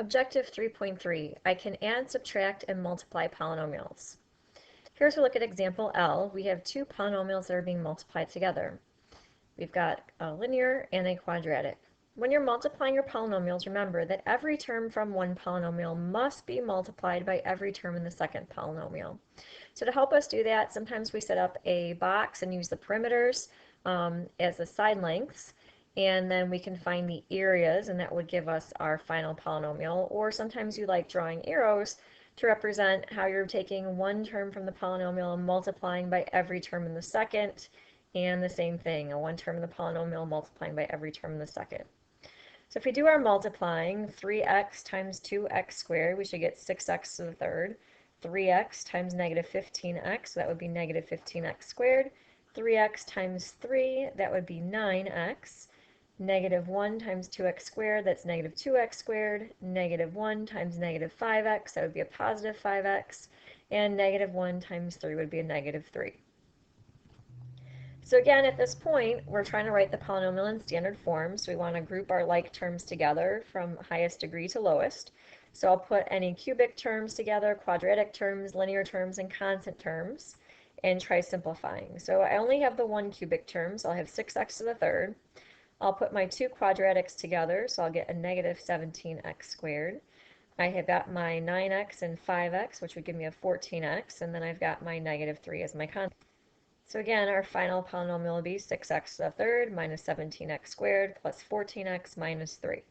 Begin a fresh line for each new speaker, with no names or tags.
Objective 3.3, I can add, subtract, and multiply polynomials. Here's a look at example L. We have two polynomials that are being multiplied together. We've got a linear and a quadratic. When you're multiplying your polynomials, remember that every term from one polynomial must be multiplied by every term in the second polynomial. So to help us do that, sometimes we set up a box and use the perimeters as the side lengths, and then we can find the areas, and that would give us our final polynomial. Or sometimes you like drawing arrows to represent how you're taking one term from the polynomial and multiplying by every term in the second, and the same thing, one term in the polynomial multiplying by every term in the second. So if we do our multiplying, 3x times 2x squared, we should get 6x to the third. 3x times negative 15x, so that would be negative 15x squared. 3x times 3, that would be 9x. Negative 1 times 2x squared, that's negative 2x squared. Negative 1 times negative 5x, that would be a positive 5x. And negative 1 times 3 would be a negative 3. So again, at this point, we're trying to write the polynomial in standard form, so we want to group our like terms together from highest degree to lowest. So I'll put any cubic terms together, quadratic terms, linear terms, and constant terms, and try simplifying. So I only have the one cubic term, so I'll have 6x to the third. I'll put my two quadratics together, so I'll get a negative 17x squared. I have got my 9x and 5x, which would give me a 14x, and then I've got my negative 3 as my constant. So again, our final polynomial will be 6x to the third minus 17x squared plus 14x minus 3.